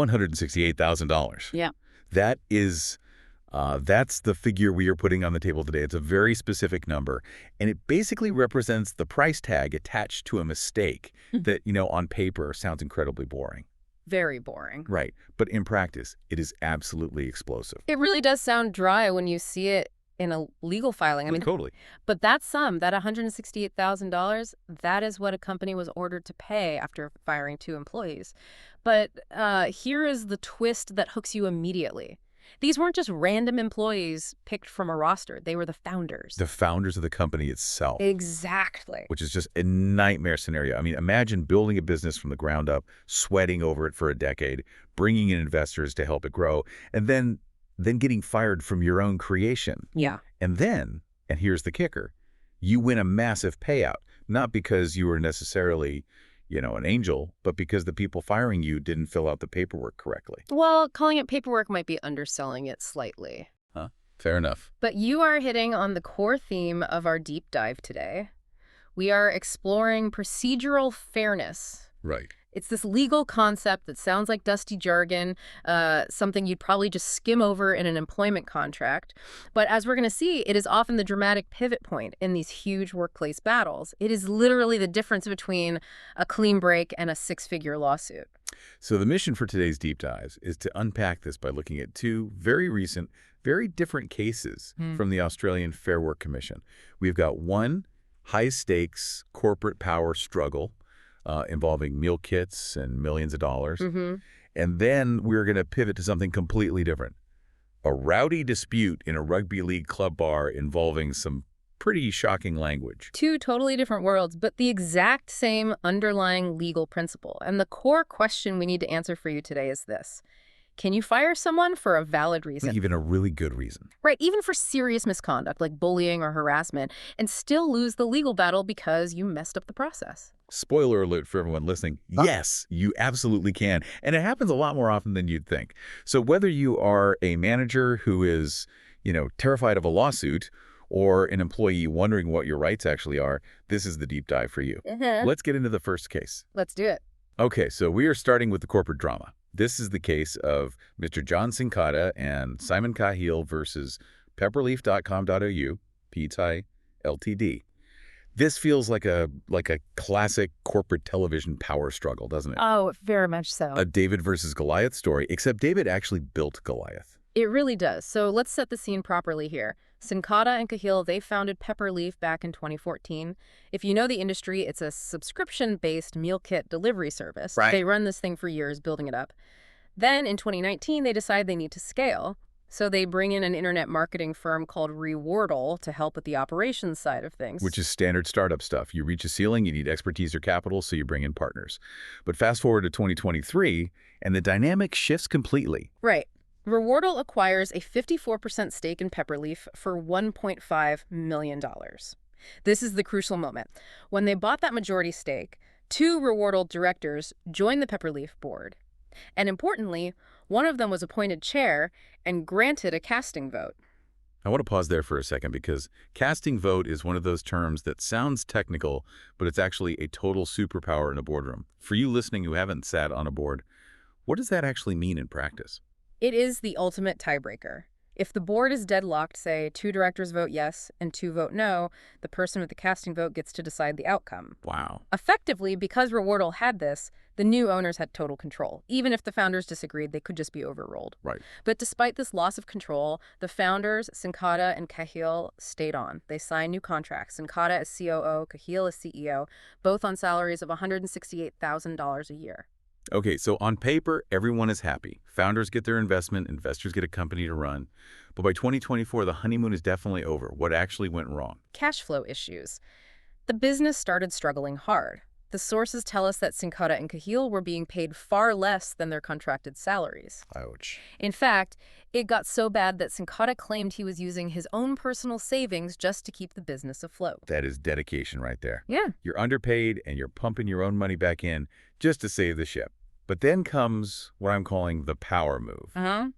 $168,000. Yeah. That is, that's the figure we are putting on the table today. It's a very specific number, and it basically represents the price tag attached to a mistake that, on paper sounds incredibly boring. Very boring. Right. But in practice, it is absolutely explosive. It really does sound dry when you see it in a legal filing. I mean, Totally. but that sum, that $168,000, that is what a company was ordered to pay after firing 2 employees. But here is the twist that hooks you immediately. These weren't just random employees picked from a roster. They were the founders. The founders of the company itself. Exactly. Which is just a nightmare scenario. I mean, imagine building a business from the ground up, sweating over it for a decade, bringing in investors to help it grow, and then getting fired from your own creation. Yeah. And here's the kicker, you win a massive payout, not because you were necessarily, an angel, but because the people firing you didn't fill out the paperwork correctly. Well, calling it paperwork might be underselling it slightly. Huh? Fair enough. But you are hitting on the core theme of our deep dive today. We are exploring procedural fairness. Right. It's this legal concept that sounds like dusty jargon, something you'd probably just skim over in an employment contract. But as we're going to see, it is often the dramatic pivot point in these huge workplace battles. It is literally the difference between a clean break and a 6-figure lawsuit. So the mission for today's deep dives is to unpack this by looking at 2 very recent, very different cases from the Australian Fair Work Commission. We've got one high-stakes corporate power struggle involving meal kits and millions of dollars. And then we're going to pivot to something completely different. A rowdy dispute in a rugby league club bar involving some pretty shocking language. 2 totally different worlds, but the exact same underlying legal principle. And the core question we need to answer for you today is this. Can you fire someone for a valid reason? Even a really good reason. Right, even for serious misconduct like bullying or harassment, and still lose the legal battle because you messed up the process? Spoiler alert for everyone listening. Yes, you absolutely can. And it happens a lot more often than you'd think. So whether you are a manager who is, terrified of a lawsuit, or an employee wondering what your rights actually are, this is the deep dive for you. Let's get into the first case. Let's do it. Okay, so we are starting with the corporate drama. This is the case of Mr. John Cincotta and Simon Cahill versus pepperleaf.com.au, Pizza Ltd. This feels like a classic corporate television power struggle, doesn't it? Oh, very much so. A David versus Goliath story, except David actually built Goliath. It really does. So let's set the scene properly here. Cincotta and Cahill, they founded Pepperleaf back in 2014. If you know the industry, it's a subscription-based meal kit delivery service. Right. They run this thing for years, building it up. Then in 2019, they decide they need to scale. So they bring in an internet marketing firm called Rewardle to help with the operations side of things. Which is standard startup stuff. You reach a ceiling, you need expertise or capital, so you bring in partners. But fast forward to 2023, and the dynamic shifts completely. Right. Rewardle acquires a 54% stake in Pepperleaf for $1.5 million. This is the crucial moment. When they bought that majority stake, 2 Rewardle directors joined the Pepperleaf board. And importantly, one of them was appointed chair and granted a casting vote. I want to pause there for a second because casting vote is one of those terms that sounds technical, but it's actually a total superpower in a boardroom. For you listening who haven't sat on a board, what does that actually mean in practice? It is the ultimate tiebreaker. If the board is deadlocked, say 2 directors vote yes and 2 vote no, the person with the casting vote gets to decide the outcome. Wow. Effectively, because Rewardle had this, the new owners had total control. Even if the founders disagreed, they could just be overruled. Right. But despite this loss of control, the founders, Cincotta and Cahill, stayed on. They signed new contracts. Cincotta as COO, Cahill as CEO, both on salaries of $168,000 a year. Okay, so on paper, everyone is happy. Founders get their investment, investors get a company to run. But by 2024, the honeymoon is definitely over. What actually went wrong? Cash flow issues. The business started struggling hard. The sources tell us that Cincotta and Cahill were being paid far less than their contracted salaries. Ouch. In fact, it got so bad that Cincotta claimed he was using his own personal savings just to keep the business afloat. That is dedication right there. Yeah. You're underpaid and you're pumping your own money back in just to save the ship. But then comes what I'm calling the power move.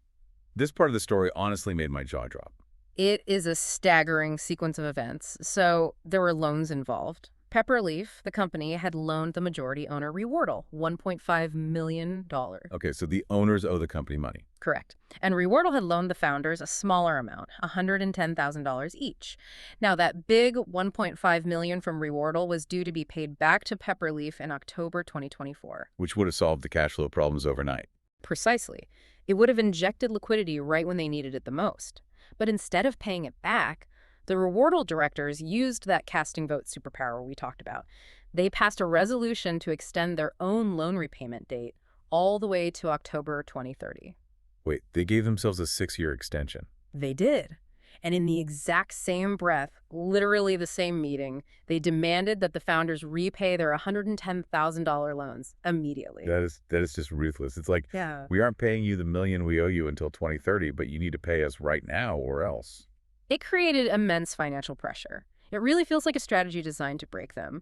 This part of the story honestly made my jaw drop. It is a staggering sequence of events. So there were loans involved. Pepperleaf, the company, had loaned the majority owner Rewardle $1.5 million. Okay, so the owners owe the company money. Correct. And Rewardle had loaned the founders a smaller amount, $110,000 each. Now, that big $1.5 million from Rewardle was due to be paid back to Pepperleaf in October 2024. Which would have solved the cash flow problems overnight. Precisely. It would have injected liquidity right when they needed it the most. But instead of paying it back, the Rewardle directors used that casting vote superpower we talked about. They passed a resolution to extend their own loan repayment date all the way to October 2030. Wait, they gave themselves a 6-year extension. They did. And in the exact same breath, literally the same meeting, they demanded that the founders repay their $110,000 loans immediately. That is just ruthless. It's like, Yeah. we aren't paying you the million we owe you until 2030, but you need to pay us right now or else. It created immense financial pressure. It really feels like a strategy designed to break them.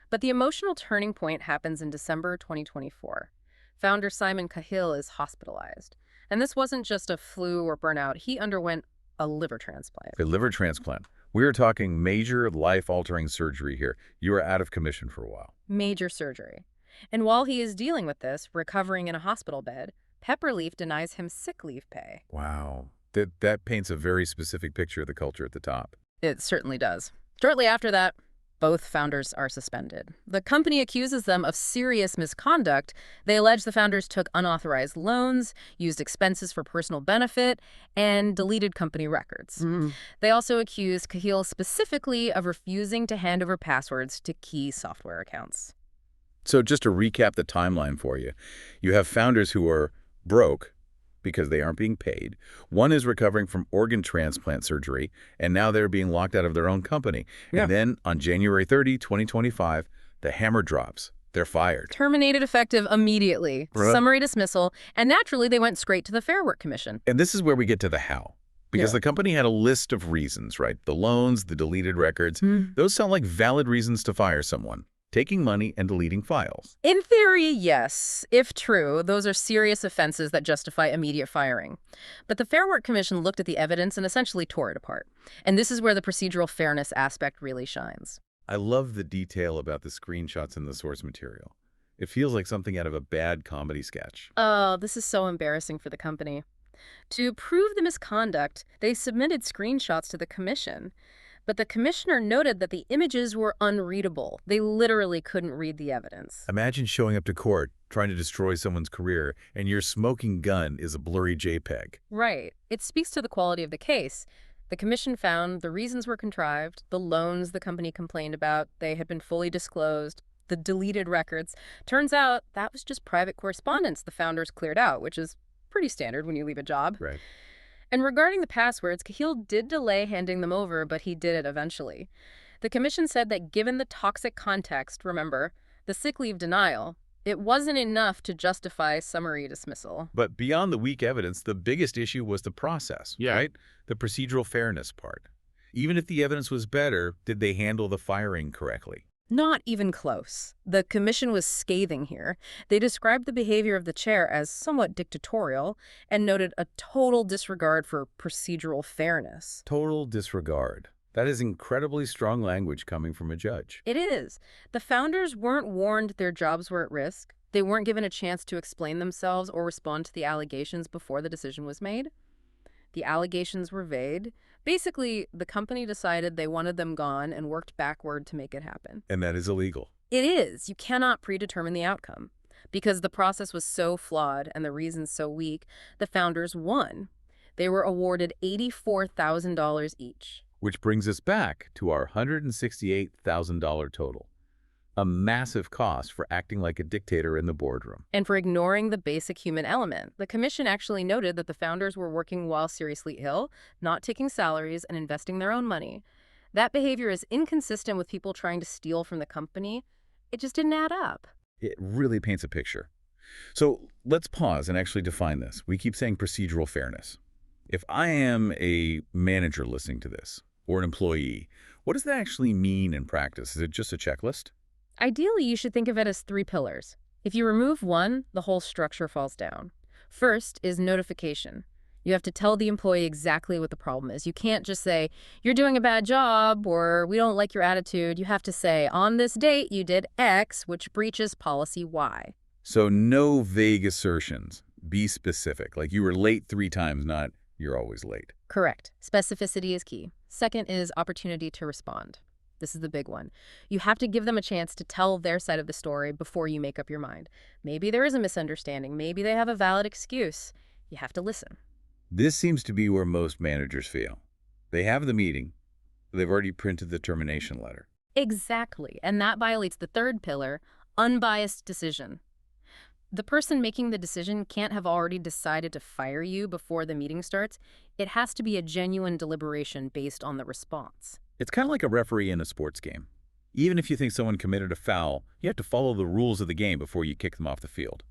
But the emotional turning point happens in December 2024. Founder Simon Cahill is hospitalized. And this wasn't just a flu or burnout. He underwent a liver transplant. A liver transplant. We are talking major life-altering surgery here. You are out of commission for a while. Major surgery. And while he is dealing with this, recovering in a hospital bed, Pepperleaf denies him sick leave pay. Wow. That paints a very specific picture of the culture at the top. It certainly does. Shortly after that, both founders are suspended. The company accuses them of serious misconduct. They allege the founders took unauthorized loans, used expenses for personal benefit, and deleted company records. They also accuse Cahill specifically of refusing to hand over passwords to key software accounts. So just to recap the timeline for you, you have founders who are broke because they aren't being paid. One is recovering from organ transplant surgery, and now they're being locked out of their own company. Yeah. And then on January 30, 2025, the hammer drops. They're fired. Terminated effective immediately. Right. Summary dismissal. And naturally, they went straight to the Fair Work Commission. And this is where we get to the how. Because Yeah. the company had a list of reasons, right? The loans, the deleted records. Those sound like valid reasons to fire someone. Taking money and deleting files. In theory, yes. If true, those are serious offenses that justify immediate firing. But the Fair Work Commission looked at the evidence and essentially tore it apart. And this is where the procedural fairness aspect really shines. I love the detail about the screenshots in the source material. It feels like something out of a bad comedy sketch. Oh, this is so embarrassing for the company. To prove the misconduct, they submitted screenshots to the commission. But the commissioner noted that the images were unreadable. They literally couldn't read the evidence. Imagine showing up to court, trying to destroy someone's career, and your smoking gun is a blurry JPEG. Right. It speaks to the quality of the case. The commission found the reasons were contrived, the loans the company complained about, they had been fully disclosed, the deleted records. Turns out that was just private correspondence the founders cleared out, which is pretty standard when you leave a job. Right. And regarding the passwords, Cahill did delay handing them over, but he did it eventually. The commission said that given the toxic context, remember, the sick leave denial, it wasn't enough to justify summary dismissal. But beyond the weak evidence, the biggest issue was the process, right? The procedural fairness part. Even if the evidence was better, did they handle the firing correctly? Not even close. The commission was scathing here. They described the behavior of the chair as somewhat dictatorial and noted a total disregard for procedural fairness. Total disregard. That is incredibly strong language coming from a judge. It is. The founders weren't warned their jobs were at risk. They weren't given a chance to explain themselves or respond to the allegations before the decision was made. The allegations were vague. Basically, the company decided they wanted them gone and worked backward to make it happen. And that is illegal. It is. You cannot predetermine the outcome. Because the process was so flawed and the reasons so weak, the founders won. They were awarded $84,000 each. Which brings us back to our $168,000 total. A massive cost for acting like a dictator in the boardroom. And for ignoring the basic human element. The commission actually noted that the founders were working while seriously ill, not taking salaries, and investing their own money. That behavior is inconsistent with people trying to steal from the company. It just didn't add up. It really paints a picture. So let's pause and actually define this. We keep saying procedural fairness. If I am a manager listening to this, or an employee, what does that actually mean in practice? Is it just a checklist? Ideally, you should think of it as 3 pillars. If you remove one, the whole structure falls down. First is notification. You have to tell the employee exactly what the problem is. You can't just say, you're doing a bad job, or we don't like your attitude. You have to say, on this date, you did X, which breaches policy Y. So no vague assertions. Be specific. Like you were late 3 times, not you're always late. Correct. Specificity is key. Second is opportunity to respond. This is the big one. You have to give them a chance to tell their side of the story before you make up your mind. Maybe there is a misunderstanding. Maybe they have a valid excuse. You have to listen. This seems to be where most managers fail. They have the meeting. They've already printed the termination letter. Exactly. And that violates the third pillar, unbiased decision. The person making the decision can't have already decided to fire you before the meeting starts. It has to be a genuine deliberation based on the response. It's kind of like a referee in a sports game. Even if you think someone committed a foul, you have to follow the rules of the game before you kick them off the field.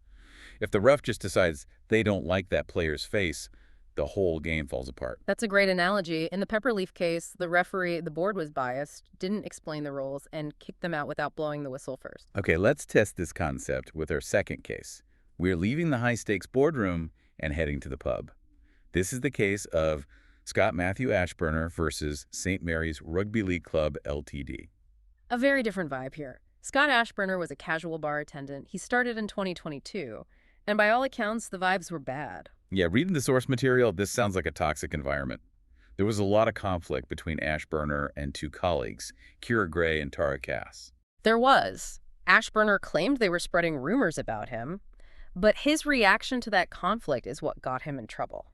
If the ref just decides they don't like that player's face, the whole game falls apart. That's a great analogy. In the Pepperleaf case, the board was biased, didn't explain the rules, and kicked them out without blowing the whistle first. Okay, let's test this concept with our second case. We're leaving the high-stakes boardroom and heading to the pub. This is the case of Scott Matthew Ashburner versus St. Mary's Rugby League Club, Ltd. A very different vibe here. Scott Ashburner was a casual bar attendant. He started in 2022, and by all accounts, the vibes were bad. Yeah, reading the source material, this sounds like a toxic environment. There was a lot of conflict between Ashburner and 2 colleagues, Kira Gray and Tara Cass. There was. Ashburner claimed they were spreading rumors about him, but his reaction to that conflict is what got him in trouble.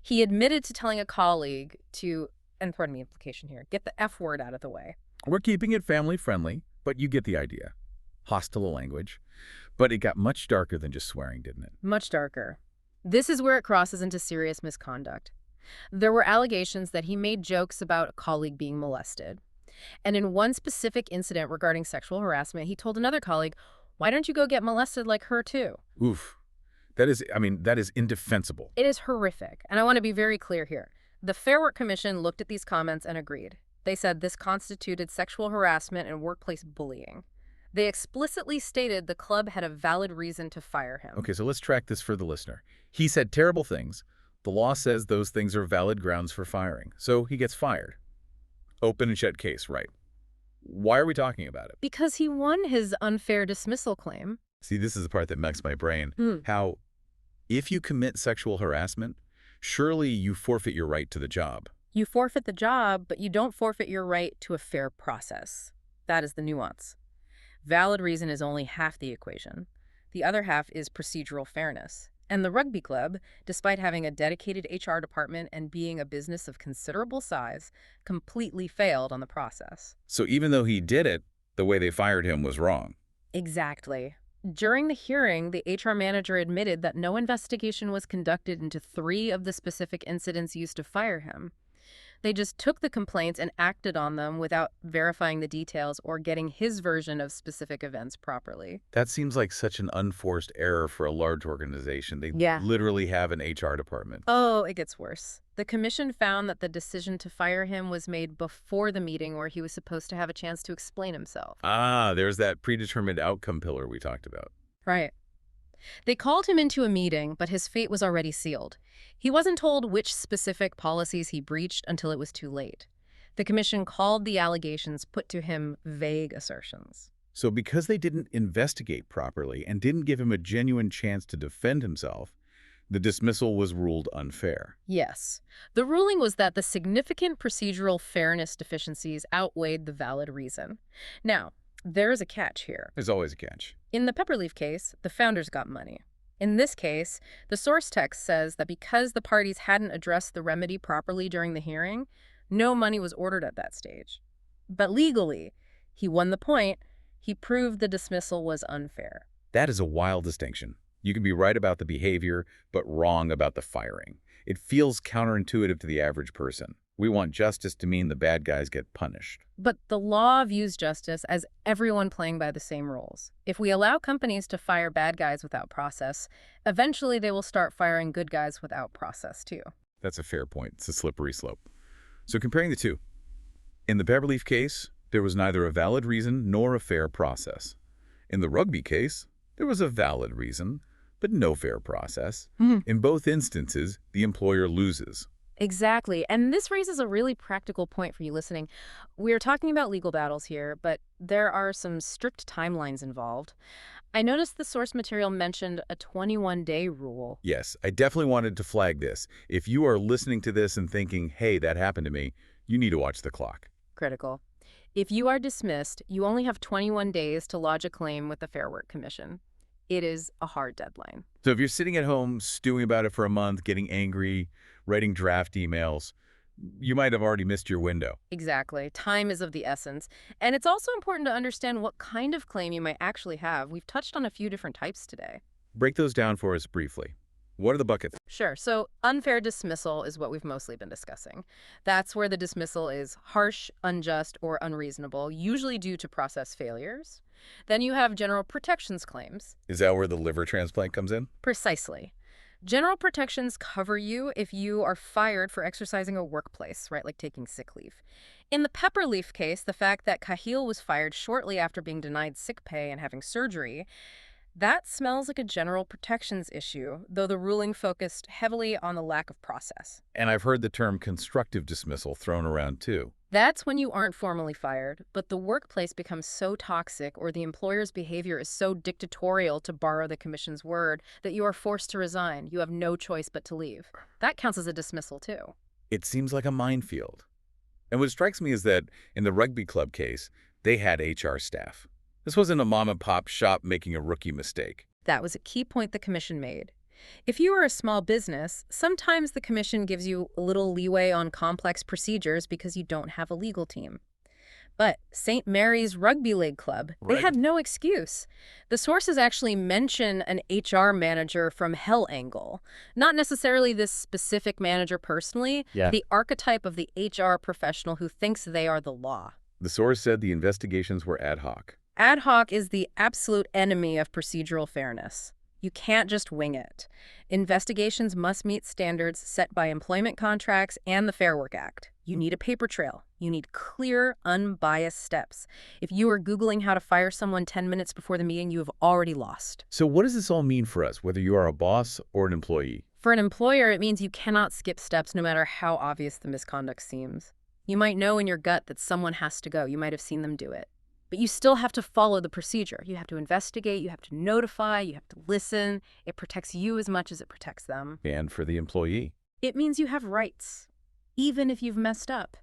He admitted to telling a colleague to, and pardon me implication here, get the F word out of the way. We're keeping it family-friendly, but you get the idea. Hostile language. But it got much darker than just swearing, didn't it? Much darker. This is where it crosses into serious misconduct. There were allegations that he made jokes about a colleague being molested. And in one specific incident regarding sexual harassment, he told another colleague, why don't you go get molested like her too? Oof. That is indefensible. It is horrific. And I want to be very clear here. The Fair Work Commission looked at these comments and agreed. They said this constituted sexual harassment and workplace bullying. They explicitly stated the club had a valid reason to fire him. Okay, so let's track this for the listener. He said terrible things. The law says those things are valid grounds for firing. So he gets fired. Open and shut case, right? Why are we talking about it? Because he won his unfair dismissal claim. See, this is the part that makes my brain. How, if you commit sexual harassment, surely you forfeit your right to the job. You forfeit the job, but you don't forfeit your right to a fair process. That is the nuance. Valid reason is only half the equation. The other half is procedural fairness. And the rugby club, despite having a dedicated HR department and being a business of considerable size, completely failed on the process. So even though he did it, the way they fired him was wrong. Exactly. During the hearing, the HR manager admitted that no investigation was conducted into 3 of the specific incidents used to fire him. They just took the complaints and acted on them without verifying the details or getting his version of specific events properly. That seems like such an unforced error for a large organization. They literally have an HR department. Oh, it gets worse. The commission found that the decision to fire him was made before the meeting where he was supposed to have a chance to explain himself. Ah, there's that predetermined outcome pillar we talked about. Right. They called him into a meeting, but his fate was already sealed. He wasn't told which specific policies he breached until it was too late. The commission called the allegations put to him vague assertions. So because they didn't investigate properly and didn't give him a genuine chance to defend himself, the dismissal was ruled unfair. Yes. The ruling was that the significant procedural fairness deficiencies outweighed the valid reason. Now, there is a catch here. There's always a catch. In the Pepperleaf case, the founders got money. In this case, the source text says that because the parties hadn't addressed the remedy properly during the hearing, no money was ordered at that stage. But legally, he won the point. He proved the dismissal was unfair. That is a wild distinction. You can be right about the behavior, but wrong about the firing. It feels counterintuitive to the average person. We want justice to mean the bad guys get punished. But the law views justice as everyone playing by the same rules. If we allow companies to fire bad guys without process, eventually they will start firing good guys without process too. That's a fair point. It's a slippery slope. So comparing the two. In the Pepperleaf case, there was neither a valid reason nor a fair process. In the rugby case, there was a valid reason, but no fair process. Mhm. In both instances, the employer loses. Exactly. And this raises a really practical point for you listening. We're talking about legal battles here, but there are some strict timelines involved. I noticed the source material mentioned a 21-day rule. Yes, I definitely wanted to flag this. If you are listening to this and thinking, hey, that happened to me, you need to watch the clock. Critical. If you are dismissed, you only have 21 days to lodge a claim with the Fair Work Commission. It is a hard deadline. So if you're sitting at home stewing about it for a month, getting angry, writing draft emails, you might have already missed your window. Exactly. Time is of the essence. And it's also important to understand what kind of claim you might actually have. We've touched on a few different types today. Break those down for us briefly. What are the buckets? Sure. So unfair dismissal is what we've mostly been discussing. That's where the dismissal is harsh, unjust, or unreasonable, usually due to process failures. Then you have general protections claims. Is that where the liver transplant comes in? Precisely. General protections cover you if you are fired for exercising a workplace, right, like taking sick leave. In the Pepperleaf case, the fact that Cahill was fired shortly after being denied sick pay and having surgery, that smells like a general protections issue, though the ruling focused heavily on the lack of process. And I've heard the term constructive dismissal thrown around too. That's when you aren't formally fired, but the workplace becomes so toxic or the employer's behavior is so dictatorial, to borrow the commission's word, that you are forced to resign. You have no choice but to leave. That counts as a dismissal, too. It seems like a minefield. And what strikes me is that in the rugby club case, they had HR staff. This wasn't a mom-and-pop shop making a rookie mistake. That was a key point the commission made. If you are a small business, sometimes the commission gives you a little leeway on complex procedures because you don't have a legal team. But St. Mary's Rugby League Club, they had no excuse. The sources actually mention an HR manager from Hell Angle. Not necessarily this specific manager personally, the archetype of the HR professional who thinks they are the law. The source said the investigations were ad hoc. Ad hoc is the absolute enemy of procedural fairness. You can't just wing it. Investigations must meet standards set by employment contracts and the Fair Work Act. You need a paper trail. You need clear, unbiased steps. If you are Googling how to fire someone 10 minutes before the meeting, you have already lost. So what does this all mean for us, whether you are a boss or an employee? For an employer, it means you cannot skip steps no matter how obvious the misconduct seems. You might know in your gut that someone has to go. You might have seen them do it. But you still have to follow the procedure. You have to investigate, you have to notify, you have to listen. It protects you as much as it protects them. And for the employee? It means you have rights, even if you've messed up.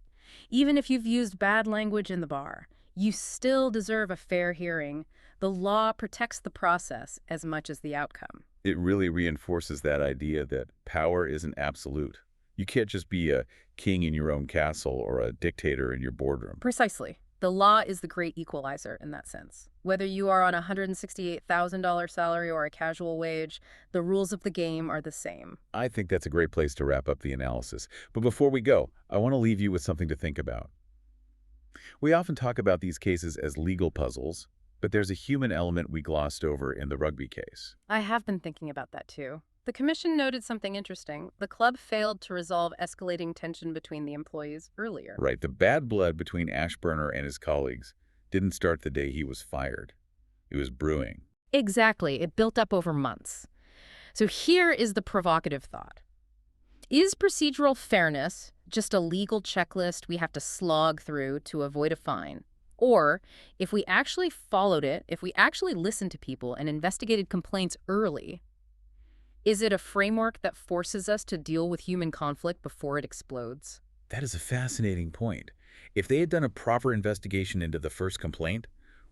Even if you've used bad language in the bar, you still deserve a fair hearing. The law protects the process as much as the outcome. It really reinforces that idea that power isn't absolute. You can't just be a king in your own castle or a dictator in your boardroom. Precisely. The law is the great equalizer in that sense. Whether you are on a $168,000 salary or a casual wage, the rules of the game are the same. I think that's a great place to wrap up the analysis. But before we go, I want to leave you with something to think about. We often talk about these cases as legal puzzles, but there's a human element we glossed over in the rugby case. I have been thinking about that too. The commission noted something interesting. The club failed to resolve escalating tension between the employees earlier. Right. The bad blood between Ashburner and his colleagues didn't start the day he was fired. It was brewing. Exactly. It built up over months. So here is the provocative thought. Is procedural fairness just a legal checklist we have to slog through to avoid a fine? Or if we actually followed it, if we actually listened to people and investigated complaints early, is it a framework that forces us to deal with human conflict before it explodes? That is a fascinating point. If they had done a proper investigation into the first complaint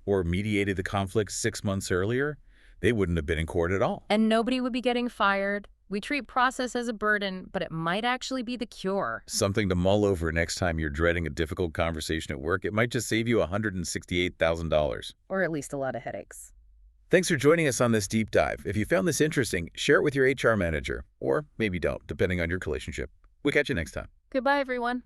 or mediated the conflict 6 months earlier, they wouldn't have been in court at all. And nobody would be getting fired. We treat process as a burden, but it might actually be the cure. Something to mull over next time you're dreading a difficult conversation at work. It might just save you $168,000. Or at least a lot of headaches. Thanks for joining us on this deep dive. If you found this interesting, share it with your HR manager, or maybe don't, depending on your relationship. We'll catch you next time. Goodbye, everyone.